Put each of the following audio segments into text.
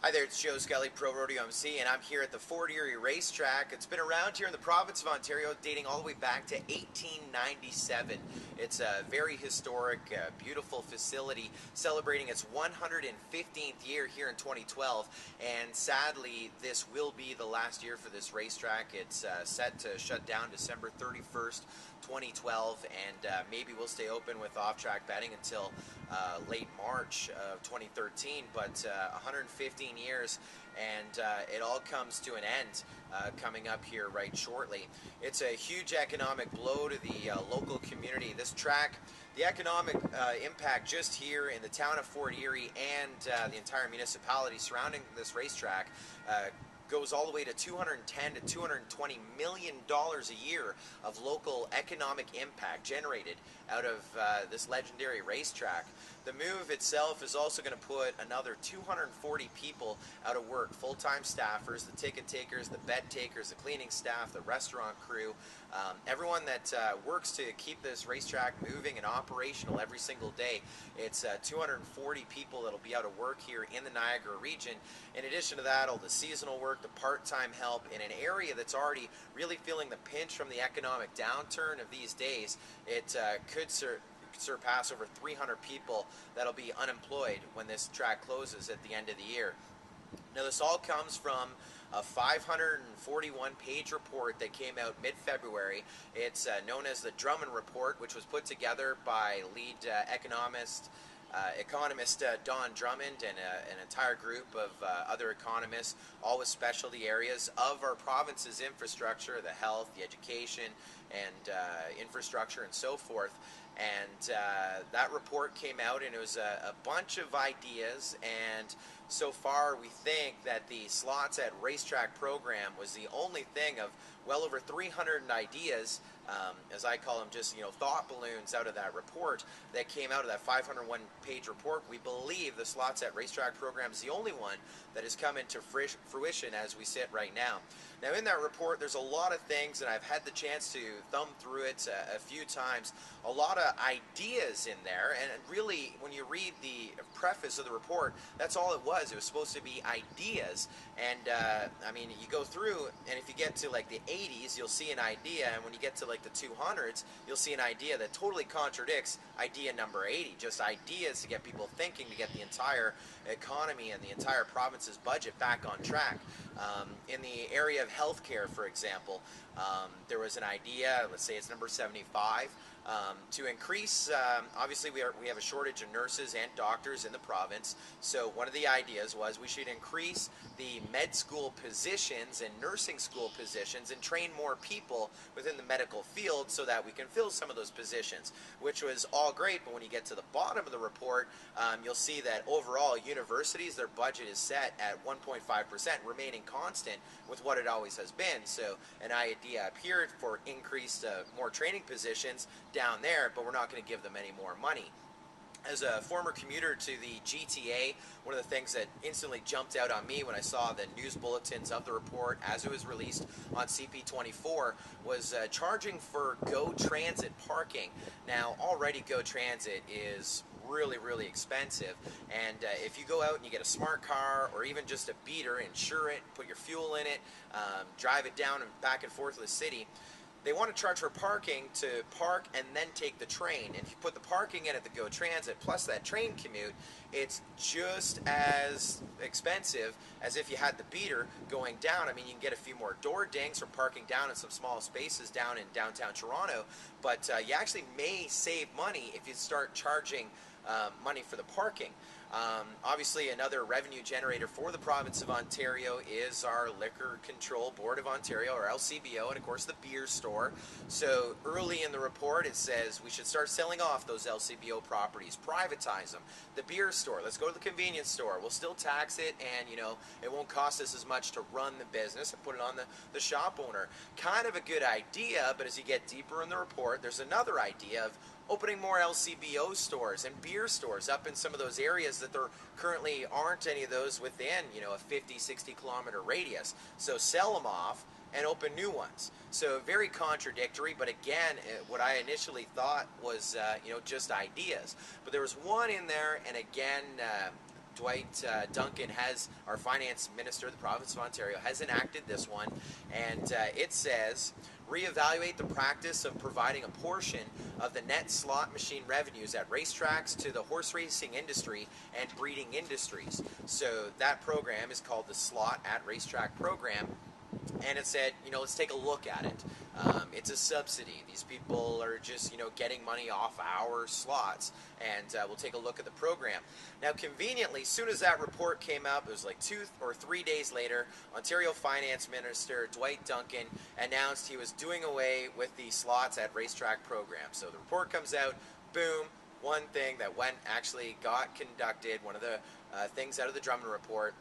Hi there, it's Joe Scully, Pro Rodeo MC, and I'm here at the Fort Erie Racetrack. It's been around here in the province of Ontario, dating all the way back to 1897. It's a very historic, beautiful facility, celebrating its 115th year here in 2012, and sadly, this will be the last year for this racetrack. It's set to shut down December 31st, 2012, and maybe we'll stay open with off-track betting until late March of 2013, but 115 years, and it all comes to an end coming up here right shortly. It's a huge economic blow to the local community. This track, the economic impact just here in the town of Fort Erie and the entire municipality surrounding this racetrack goes all the way to $210 to $220 million a year of local economic impact generated out of this legendary racetrack. The move itself is also going to put another 240 people out of work, full-time staffers, the ticket takers, the bet takers, the cleaning staff, the restaurant crew, everyone that works to keep this racetrack moving and operational every single day. It's 240 people that'll be out of work here in the Niagara region. In addition to that, all the seasonal work, the part-time help in an area that's already really feeling the pinch from the economic downturn of these days. It could surpass over 300 people that'll be unemployed when this track closes at the end of the year. Now, this all comes from a 541-page report that came out mid-February. It's known as the Drummond Report, which was put together by lead economist Don Drummond and an entire group of other economists, all with specialty areas of our province's infrastructure, the health, the education, and infrastructure, and so forth. And that report came out, and it was a bunch of ideas, and so far we think that the Slots at Racetrack program was the only thing of well over 300 ideas, as I call them, just thought balloons out of that report that came out of that 501-page report. We believe the Slots at Racetrack program is the only one that has come into fruition as we sit right now. Now, in that report, there's a lot of things, and I've had the chance to thumb through it a few times, a lot of ideas in there, and really, when you read the preface of the report, that's all it was. It was supposed to be ideas, and I mean, you go through, and if you get to like the 80s, you'll see an idea, and when you get to like the 200s, you'll see an idea that totally contradicts idea number 80, just ideas to get people thinking, to get the entire economy and the entire province's budget back on track. In the area of healthcare, for example, there was an idea, let's say it's number 75, to increase, obviously we have a shortage of nurses and doctors in the province, so one of the ideas was we should increase the med school positions and nursing school positions and train more people within the medical field so that we can fill some of those positions, which was all great, but when you get to the bottom of the report, you'll see that overall universities, their budget is set at 1.5%, remaining constant with what it always has been. So an idea up here for increased more training positions down there, but we're not going to give them any more money. As a former commuter to the GTA, one of the things that instantly jumped out on me when I saw the news bulletins of the report as it was released on CP24 was charging for GO Transit parking. Now, already GO Transit is really expensive, and if you go out and you get a smart car or even just a beater, insure it, put your fuel in it, drive it down and back and forth to the city, they want to charge for parking to park and then take the train. And if you put the parking in at the GO Transit plus that train commute, it's just as expensive as if you had the beater going down. I mean, you can get a few more door dings from parking down in some small spaces down in downtown Toronto, but you actually may save money if you start charging money for the parking. Obviously, another revenue generator for the province of Ontario is our Liquor Control Board of Ontario, or LCBO, and of course the beer store. So early in the report it says we should start selling off those LCBO properties, privatize them. The beer store, let's go to the convenience store, we'll still tax it, and it won't cost us as much to run the business and put it on the shop owner. Kind of a good idea, but as you get deeper in the report, there's another idea of opening more LCBO stores and beer stores up in some of those areas that there currently aren't any of those within, a 50, 60 kilometer radius. So sell them off and open new ones. So very contradictory, but again, what I initially thought was, just ideas. But there was one in there, and again, Dwight Duncan has, our finance minister of the province of Ontario, has enacted this one, and it says, reevaluate the practice of providing a portion of the net slot machine revenues at racetracks to the horse racing industry and breeding industries. So that program is called the Slot at Racetrack program, and it said, let's take a look at it. It's a subsidy. These people are just, getting money off our slots, and we'll take a look at the program. Now, conveniently, as soon as that report came out, it was like 2 or 3 days later, Ontario Finance Minister Dwight Duncan announced he was doing away with the slots at racetrack program. So the report comes out, boom, one thing that actually got conducted, one of the things out of the Drummond report,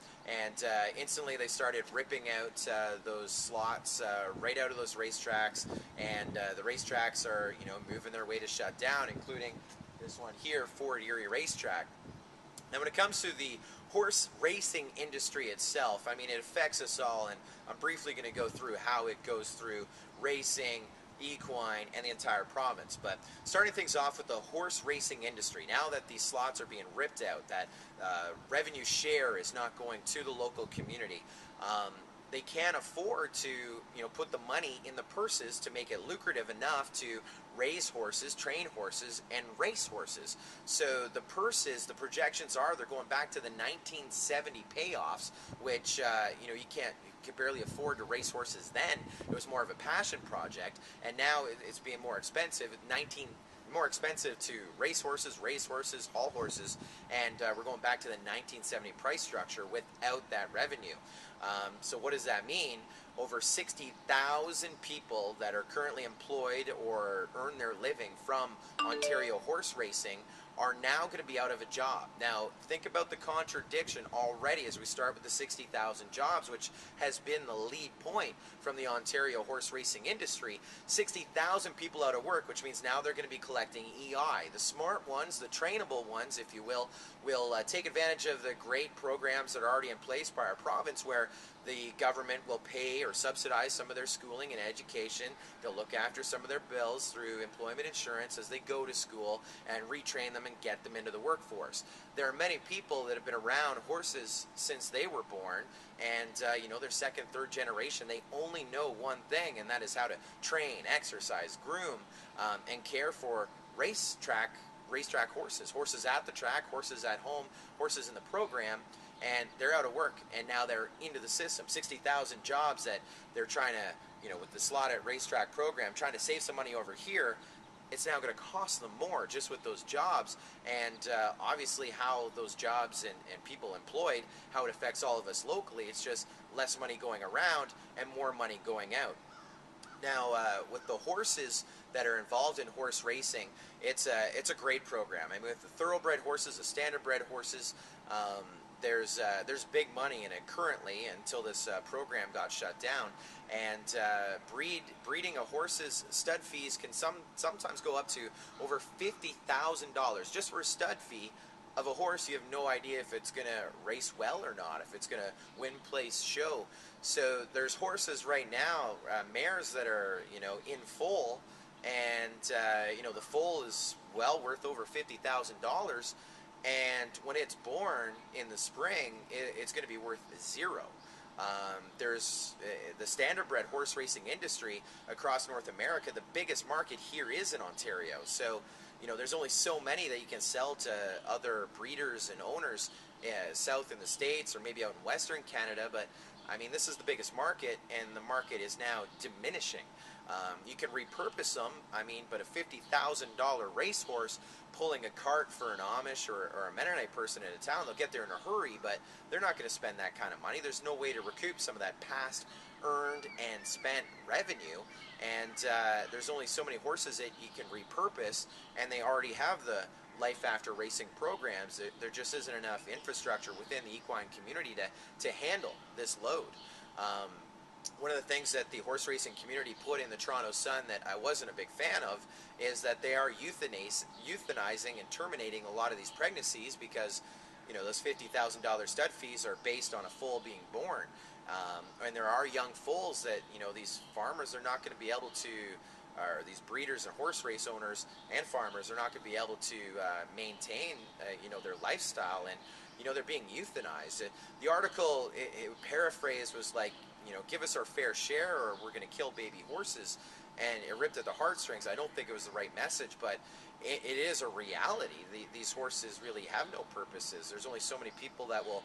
and instantly they started ripping out those slots right out of those racetracks, and the racetracks are moving their way to shut down, including this one here, Fort Erie Racetrack. Now, when it comes to the horse racing industry itself, I mean, it affects us all, and I'm briefly going to go through how it goes through racing, equine, and the entire province. But starting things off with the horse racing industry, now that these slots are being ripped out, that revenue share is not going to the local community, they can't afford to put the money in the purses to make it lucrative enough to raise horses, train horses, and race horses. So the purses, the projections are they're going back to the 1970 payoffs, which you could barely afford to race horses then. It was more of a passion project, and now it's being more expensive. More expensive to race horses, haul horses, and we're going back to the 1970 price structure without that revenue. So what does that mean? Over 60,000 people that are currently employed or earn their living from Ontario horse racing are now going to be out of a job. Now, think about the contradiction already as we start with the 60,000 jobs, which has been the lead point from the Ontario horse racing industry. 60,000 people out of work, which means now they're going to be collecting EI. The smart ones, the trainable ones, if you will take advantage of the great programs that are already in place by our province, where the government will pay or subsidize some of their schooling and education. They'll look after some of their bills through employment insurance as they go to school and retrain them and get them into the workforce. There are many people that have been around horses since they were born, and they're second, third generation. They only know one thing, and that is how to train, exercise, groom, and care for racetrack horses at the track, horses at home, horses in the program. And they're out of work, and now they're into the system. 60,000 jobs that they're trying to, with the Slot at Racetrack program, trying to save some money over here. It's now going to cost them more just with those jobs, and obviously how those jobs and people employed, how it affects all of us locally. It's just less money going around and more money going out. Now, with the horses that are involved in horse racing, it's a great program. I mean, with the thoroughbred horses, the standardbred horses, there's big money in it currently until this program got shut down, and breeding a horse's stud fees can sometimes go up to over $50,000 just for a stud fee of a horse. You have no idea if it's going to race well or not, if it's going to win place show. So there's horses right now, mares that are in foal, and the foal is well worth over $50,000. And when it's born in the spring, it's going to be worth zero. There's the standardbred horse racing industry across North America. The biggest market here is in Ontario. So, there's only so many that you can sell to other breeders and owners south in the States or maybe out in Western Canada. But, I mean, this is the biggest market, and the market is now diminishing. You can repurpose them, but a $50,000 racehorse pulling a cart for an Amish or a Mennonite person in a town, they'll get there in a hurry, but they're not going to spend that kind of money. There's no way to recoup some of that past earned and spent revenue, and there's only so many horses that you can repurpose, and they already have the life after racing programs. There just isn't enough infrastructure within the equine community to handle this load. One of the things that the horse racing community put in the Toronto Sun that I wasn't a big fan of is that they are euthanizing and terminating a lot of these pregnancies because, those $50,000 stud fees are based on a foal being born. And there are young foals that, these farmers are not going to be able to, or these breeders and horse race owners and farmers are not going to be able to maintain, their lifestyle. And they're being euthanized. The article, it paraphrased, was like, give us our fair share or we're going to kill baby horses, and it ripped at the heartstrings. I don't think it was the right message, but it is a reality. These horses really have no purposes. There's only so many people that will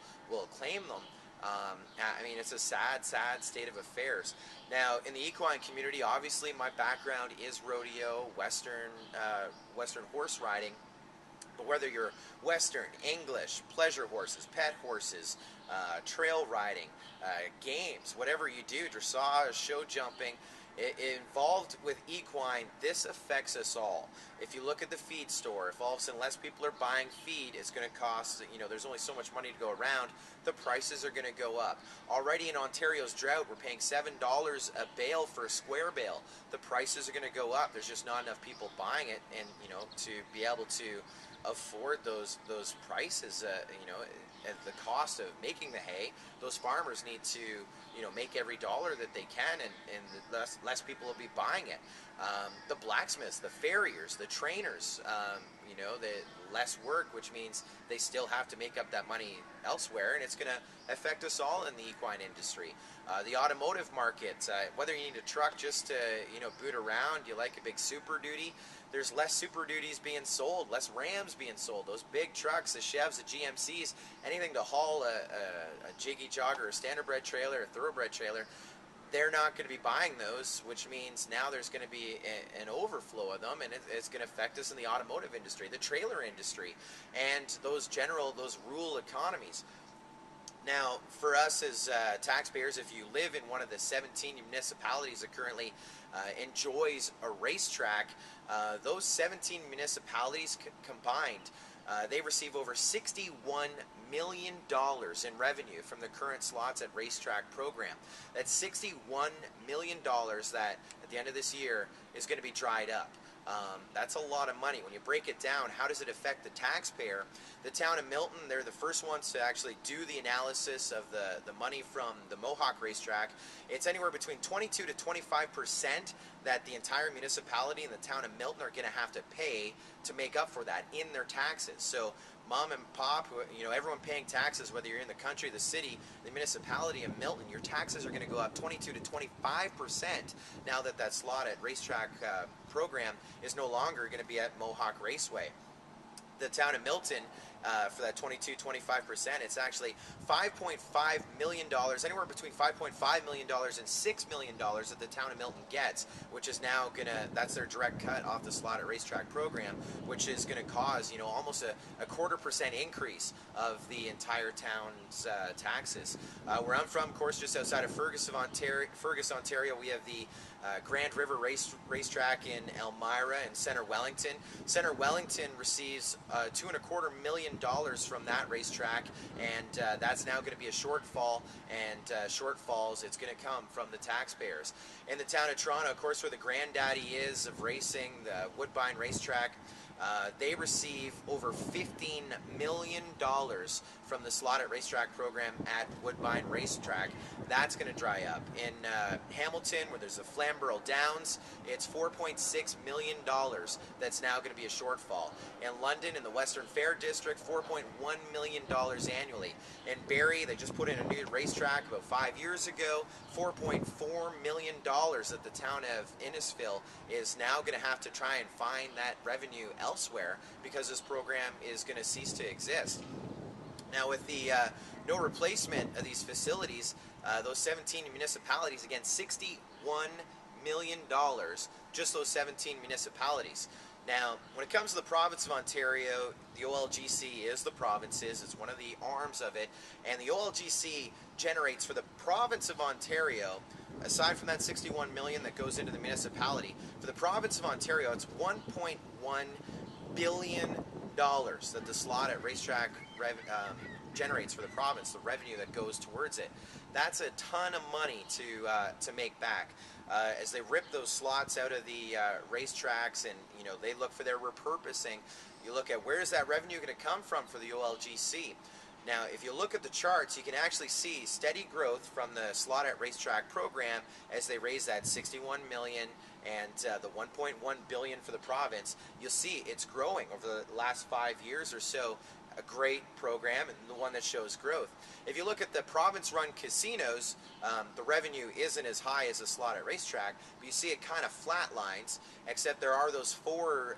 claim them. I mean, it's a sad state of affairs. Now, in the equine community, obviously my background is rodeo, Western horse riding. But whether you're Western, English, pleasure horses, pet horses, trail riding, games, whatever you do, dressage, show jumping, involved with equine, this affects us all. If you look at the feed store, if all of a sudden less people are buying feed, it's going to cost, there's only so much money to go around, the prices are going to go up. Already in Ontario's drought, we're paying $7 a bale for a square bale. The prices are going to go up. There's just not enough people buying it, and to be able to afford those prices, at the cost of making the hay, those farmers need to make every dollar that they can, and less people will be buying it. The blacksmiths, the farriers, the trainers, the less work, which means they still have to make up that money elsewhere, and it's going to affect us all in the equine industry. The automotive market, whether you need a truck just to boot around, you like a big Super Duty, there's less Super Duties being sold, less Rams being sold. Those big trucks, the Chevs, the GMCs, anything to haul a jiggy jogger, a standardbred trailer, a thoroughbred trailer, they're not going to be buying those, which means now there's going to be an overflow of them, and it's going to affect us in the automotive industry, the trailer industry, and those rural economies. Now, for us as taxpayers, if you live in one of the 17 municipalities that currently enjoys a racetrack, those 17 municipalities combined, they receive over $61 million in revenue from the current slots at Racetrack program. That's $61 million that at the end of this year is going to be dried up. That's a lot of money. When you break it down, how does it affect the taxpayer? The town of Milton, they're the first ones to actually do the analysis of the money from the Mohawk racetrack. It's anywhere between 22 to 25% that the entire municipality and the town of Milton are going to have to pay to make up for that in their taxes. So mom and pop, everyone paying taxes, whether you're in the country, the city, the municipality of Milton, your taxes are going to go up 22 to 25% now that slot at Racetrack program is no longer going to be at Mohawk Raceway. The town of Milton, for that 22-25%, it's actually $5.5 million, anywhere between $5.5 million and $6 million that the town of Milton gets, which is now that's their direct cut off the slot at Racetrack program, which is going to cause, almost a 0.25% increase of the entire town's taxes. Where I'm from, of course, just outside of Fergus, Ontario, we have the Grand River Racetrack in Elmira and Centre Wellington. Centre Wellington receives $2.25 million from that racetrack, and that's now going to be a shortfall, and shortfalls, it's going to come from the taxpayers. In the town of Toronto, of course, where the granddaddy is of racing, the Woodbine Racetrack, they receive over $15 million from the slot at Racetrack program at Woodbine Racetrack. That's going to dry up. In Hamilton, where there's the Flamborough Downs, it's $4.6 million that's now going to be a shortfall. In London, in the Western Fair District, $4.1 million annually. In Barrie, they just put in a new racetrack about 5 years ago, $4.4 million that the town of Innisfil is now going to have to try and find that revenue elsewhere because this program is going to cease to exist. Now, with the no replacement of these facilities, those 17 municipalities, again, $61 million, just those 17 municipalities. Now, when it comes to the province of Ontario, the OLGC is the province's. It's one of the arms of it. And the OLGC generates for the province of Ontario, aside from that $61 million that goes into the municipality, for the province of Ontario, it's $1.1 billion that the slot at Racetrack generates for the province, the revenue that goes towards it. That's a ton of money to make back. As they rip those slots out of the racetracks, and they look for their repurposing, you look at where is that revenue going to come from for the OLGC. Now, if you look at the charts, you can actually see steady growth from the slot at Racetrack program as they raise that $61 million and the $1.1 billion for the province. You'll see it's growing over the last 5 years or so. a great program and the one that shows growth. If you look at the province-run casinos, the revenue isn't as high as a slot at Racetrack, but you see it kind of flatlines, except there are those 4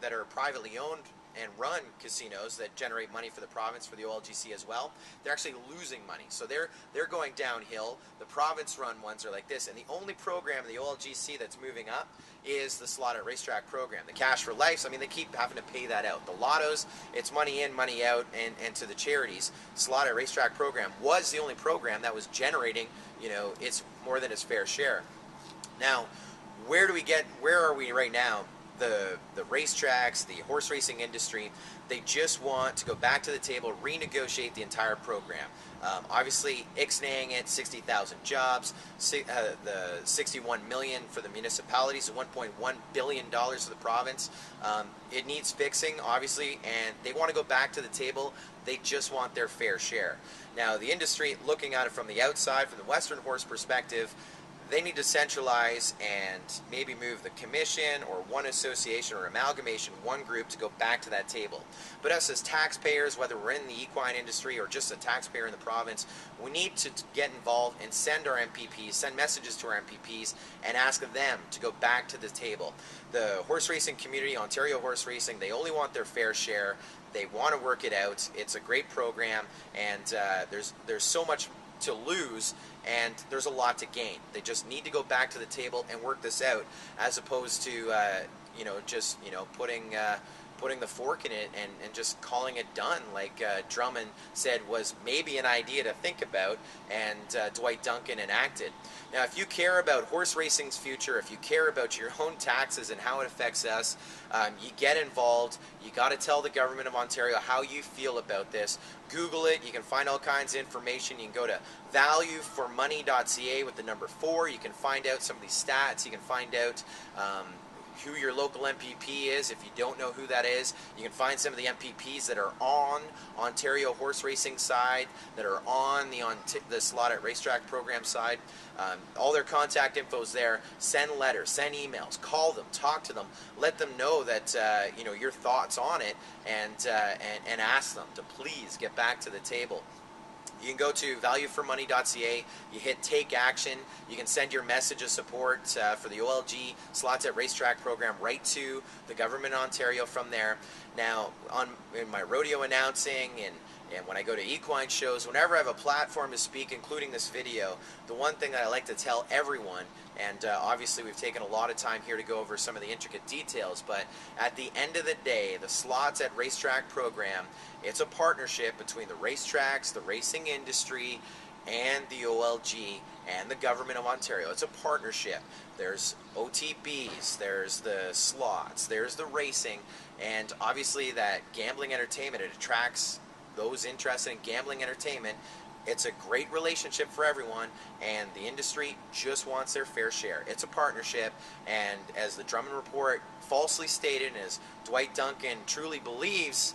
that are privately owned and run casinos that generate money for the province, for the OLGC as well. They're actually losing money, so they're going downhill. The province-run ones are like this, and the only program in the OLGC that's moving up is the slot at Racetrack program. The cash for life, I mean, they keep having to pay that out. The lottos, it's money in, money out, and to the charities. Slot at Racetrack program was the only program that was generating, you know, it's more than its fair share. Now, where are we right now? The racetracks, the horse racing industry, they just want to go back to the table, renegotiate the entire program. Obviously, ixnaying it, 60,000 jobs, the 61 million for the municipalities, the 1.1 billion dollars for the province. It needs fixing, obviously, and they want to go back to the table. They just want their fair share. Now, the industry, looking at it from the outside, from the Western horse perspective, they need to centralize and maybe move the commission or one association or amalgamation, one group, to go back to that table. But us as taxpayers, whether we're in the equine industry or just a taxpayer in the province, we need to get involved and send our MPPs, send messages to our MPPs and ask them to go back to the table. The horse racing community, Ontario horse racing, they only want their fair share. They want to work it out. It's a great program, and there's so much to lose, and there's a lot to gain. They just need to go back to the table and work this out, as opposed to just putting the fork in it and just calling it done, like Drummond said was maybe an idea to think about, and Dwight Duncan enacted. Now, if you care about horse racing's future, if you care about your own taxes and how it affects us, you get involved. You got to tell the government of Ontario how you feel about this. Google it. You can find all kinds of information. You can go to valueformoney.ca with the number 4. You can find out some of these stats. You can find out who your local MPP is. If you don't know who that is, you can find some of the MPPs that are on Ontario horse racing side, that are on the slot at Racetrack program side. All their contact info is there. Send letters, send emails, call them, talk to them, let them know that your thoughts on it, and ask them to please get back to the table. You can go to valueformoney.ca, you hit take action, you can send your message of support for the OLG Slots at Racetrack program right to the government of Ontario from there. Now, in my rodeo announcing and when I go to equine shows, whenever I have a platform to speak, including this video, the one thing that I like to tell everyone, and obviously we've taken a lot of time here to go over some of the intricate details, but at the end of the day, the Slots at Racetrack program, it's a partnership between the racetracks, the racing industry, and the OLG and the government of Ontario. It's a partnership. There's OTBs, there's the slots, there's the racing, and obviously that gambling entertainment, it attracts those interested in gambling entertainment. It's a great relationship for everyone, and the industry just wants their fair share. It's a partnership, and as the Drummond Report falsely stated, and as Dwight Duncan truly believes,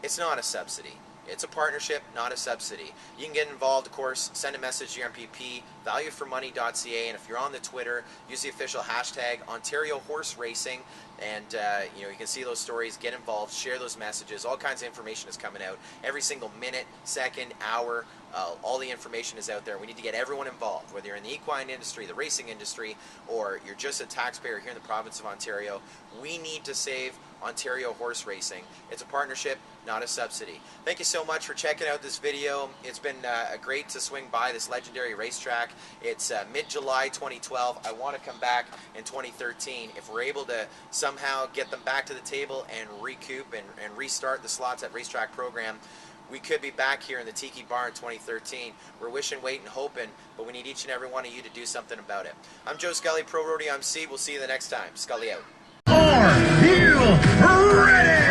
it's not a subsidy. It's a partnership, not a subsidy. You can get involved, of course, send a message to your MPP, valueformoney.ca, and if you're on the Twitter, use the official hashtag Ontario Horse Racing, and you can see those stories, get involved, share those messages. All kinds of information is coming out every single minute, second, hour. All the information is out there. We need to get everyone involved, whether you're in the equine industry, the racing industry, or you're just a taxpayer here in the province of Ontario. We need to save Ontario horse racing. It's a partnership, not a subsidy. Thank you so much for checking out this video. It's been great to swing by this legendary racetrack. It's mid-July 2012. I want to come back in 2013. If we're able to somehow get them back to the table and recoup and restart the Slots at Racetrack program, we could be back here in the Tiki Bar in 2013. We're wishing, waiting, hoping, but we need each and every one of you to do something about it. I'm Joe Scully, Pro Rodeo MC. We'll see you the next time. Scully out. Heel ready!